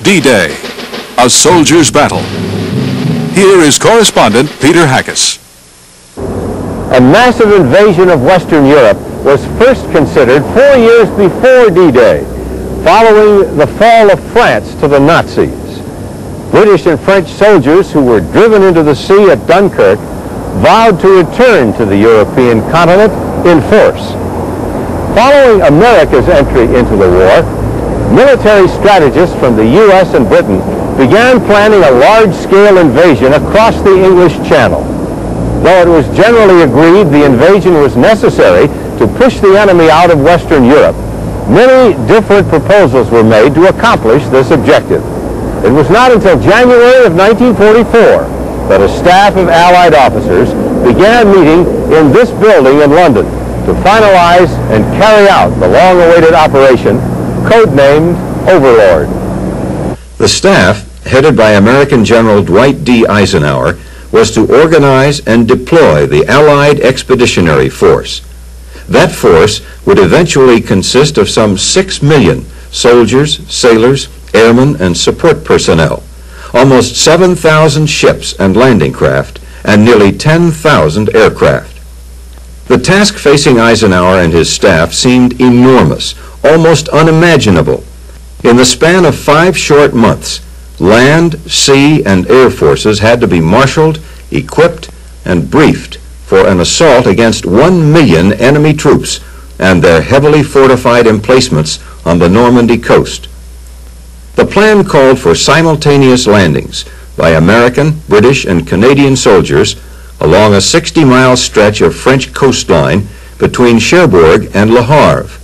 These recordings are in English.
D-Day, a soldier's battle. Here is correspondent Peter Hackus. A massive invasion of Western Europe was first considered 4 years before D-Day, following the fall of France to the Nazis. British and French soldiers who were driven into the sea at Dunkirk vowed to return to the European continent in force. Following America's entry into the war, military strategists from the U.S. and Britain began planning a large-scale invasion across the English Channel. Though it was generally agreed the invasion was necessary to push the enemy out of Western Europe, many different proposals were made to accomplish this objective. It was not until January of 1944 that a staff of Allied officers began meeting in this building in London to finalize and carry out the long-awaited operation, codenamed Overlord. The staff, headed by American General Dwight D. Eisenhower, was to organize and deploy the Allied Expeditionary Force. That force would eventually consist of some 6 million soldiers, sailors, airmen, and support personnel, almost 7,000 ships and landing craft, and nearly 10,000 aircraft. The task facing Eisenhower and his staff seemed enormous, almost unimaginable. In the span of 5 short months, land, sea, and air forces had to be marshaled, equipped, and briefed for an assault against 1 million enemy troops and their heavily fortified emplacements on the Normandy coast. The plan called for simultaneous landings by American, British, and Canadian soldiers along a 60-mile stretch of French coastline between Cherbourg and Le Havre.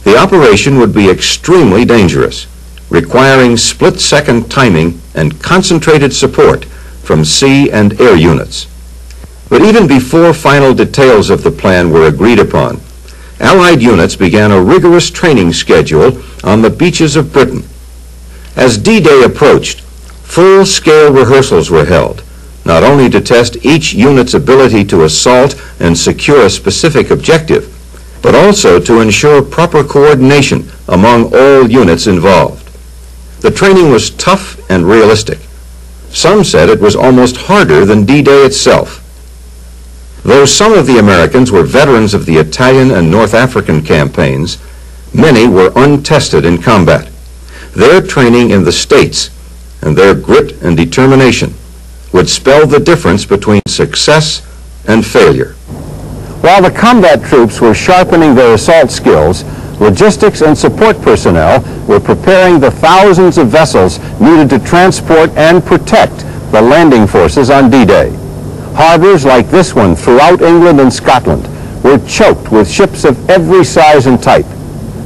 The operation would be extremely dangerous, requiring split-second timing and concentrated support from sea and air units. But even before final details of the plan were agreed upon, Allied units began a rigorous training schedule on the beaches of Britain. As D-Day approached, full-scale rehearsals were held, not only to test each unit's ability to assault and secure a specific objective, but also to ensure proper coordination among all units involved. The training was tough and realistic. Some said it was almost harder than D-Day itself. Though some of the Americans were veterans of the Italian and North African campaigns, many were untested in combat. Their training in the States and their grit and determination would spell the difference between success and failure. While the combat troops were sharpening their assault skills, logistics and support personnel were preparing the thousands of vessels needed to transport and protect the landing forces on D-Day. Harbors like this one throughout England and Scotland were choked with ships of every size and type.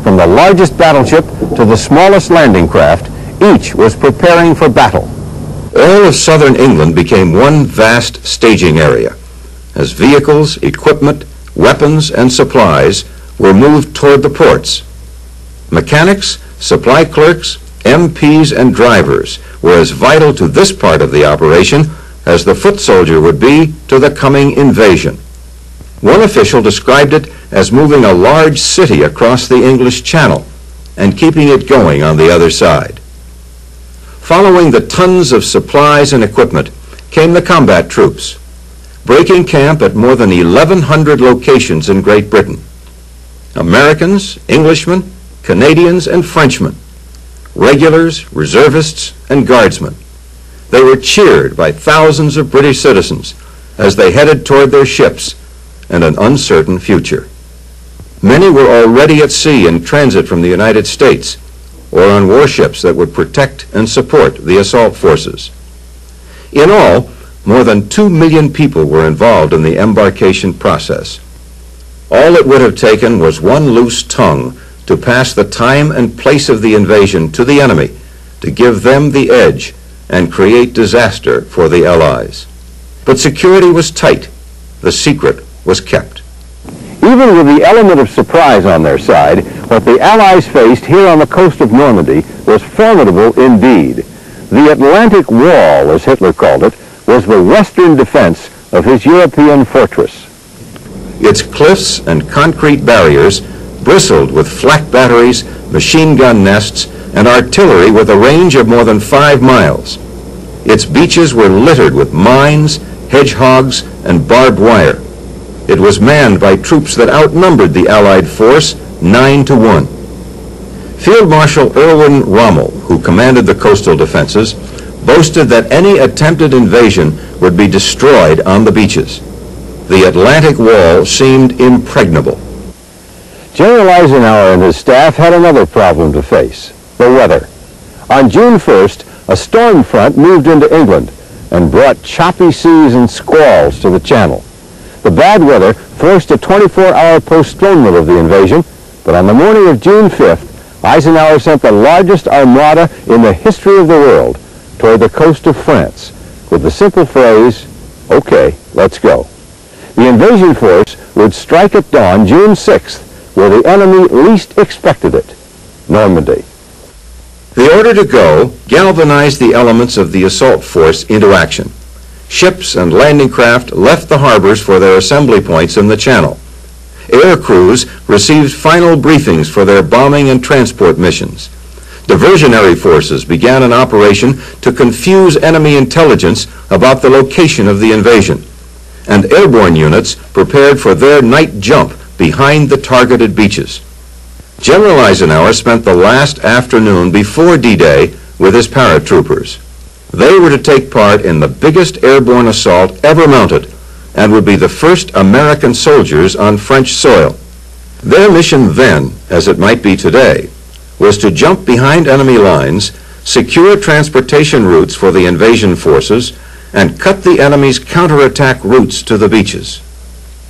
From the largest battleship to the smallest landing craft, each was preparing for battle. All of southern England became one vast staging area, as vehicles, equipment, weapons, and supplies were moved toward the ports. Mechanics, supply clerks, MPs, and drivers were as vital to this part of the operation as the foot soldier would be to the coming invasion. One official described it as moving a large city across the English Channel and keeping it going on the other side. Following the tons of supplies and equipment came the combat troops, breaking camp at more than 1,100 locations in Great Britain. Americans, Englishmen, Canadians, and Frenchmen, regulars, reservists, and guardsmen. They were cheered by thousands of British citizens as they headed toward their ships and an uncertain future. Many were already at sea in transit from the United States or on warships that would protect and support the assault forces. In all, more than 2 million people were involved in the embarkation process. All it would have taken was one loose tongue to pass the time and place of the invasion to the enemy, to give them the edge and create disaster for the Allies. But security was tight. The secret was kept. Even with the element of surprise on their side, what the Allies faced here on the coast of Normandy was formidable indeed. The Atlantic Wall, as Hitler called it, was the western defense of his European fortress. Its cliffs and concrete barriers bristled with flak batteries, machine gun nests, and artillery with a range of more than 5 miles. Its beaches were littered with mines, hedgehogs, and barbed wire. It was manned by troops that outnumbered the Allied force 9-1. Field Marshal Erwin Rommel, who commanded the coastal defenses, boasted that any attempted invasion would be destroyed on the beaches. The Atlantic Wall seemed impregnable. General Eisenhower and his staff had another problem to face: the weather. On June 1st, a storm front moved into England and brought choppy seas and squalls to the channel. The bad weather forced a 24-hour postponement of the invasion, but on the morning of June 5th, Eisenhower sent the largest armada in the history of the world toward the coast of France with the simple phrase, "Okay, let's go." The invasion force would strike at dawn June 6th, where the enemy least expected it, Normandy. The order to go galvanized the elements of the assault force into action. Ships and landing craft left the harbors for their assembly points in the channel. Air crews received final briefings for their bombing and transport missions. Diversionary forces began an operation to confuse enemy intelligence about the location of the invasion, and airborne units prepared for their night jump behind the targeted beaches. General Eisenhower spent the last afternoon before D-Day with his paratroopers. They were to take part in the biggest airborne assault ever mounted and would be the first American soldiers on French soil. Their mission then, as it might be today, was to jump behind enemy lines, secure transportation routes for the invasion forces, and cut the enemy's counterattack routes to the beaches.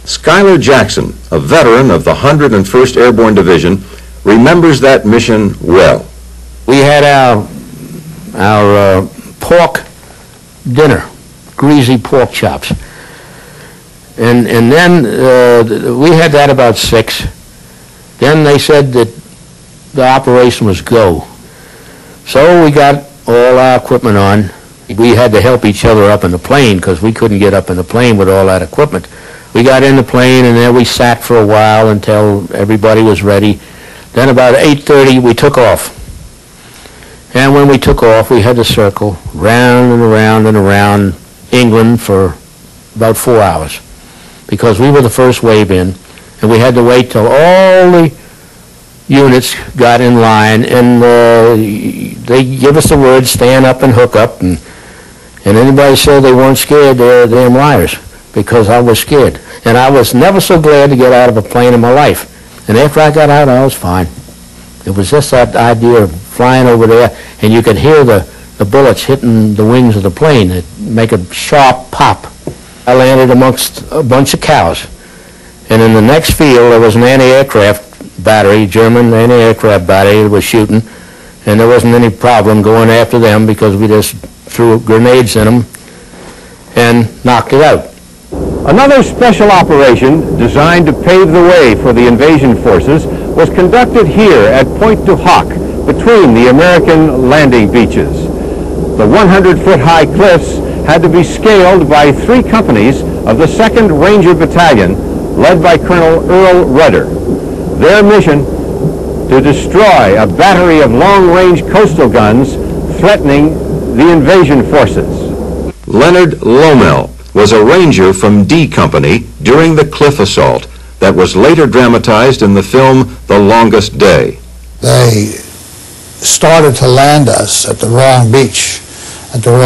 Schuyler Jackson, a veteran of the 101st Airborne Division, remembers that mission well. We had our pork dinner, greasy pork chops. And then we had that about 6. Then they said that the operation was go. So we got all our equipment on. We had to help each other up in the plane because we couldn't get up in the plane with all that equipment. We got in the plane and then we sat for a while until everybody was ready. Then about 8:30 we took off. And when we took off, we had to circle round and around and around England for about 4 hours because we were the first wave in, and we had to wait till all the units got in line, and they give us the word, stand up and hook up, and anybody said they weren't scared, they're damn liars, because I was scared. And I was never so glad to get out of a plane in my life. And after I got out, I was fine. It was just that idea of flying over there, and you could hear the bullets hitting the wings of the plane. It make a sharp pop. I landed amongst a bunch of cows. And in the next field, there was an anti-aircraft battery, German anti-aircraft battery that was shooting, and there wasn't any problem going after them because we just threw grenades in them and knocked it out. Another special operation designed to pave the way for the invasion forces was conducted here at Point du Hoc, between the American landing beaches. The 100-foot-high cliffs had to be scaled by 3 companies of the 2nd Ranger Battalion, led by Colonel Earl Rudder. Their mission, to destroy a battery of long-range coastal guns threatening the invasion forces. Leonard Lomel was a ranger from D Company during the cliff assault that was later dramatized in the film The Longest Day. They started to land us at the wrong beach, at the wrong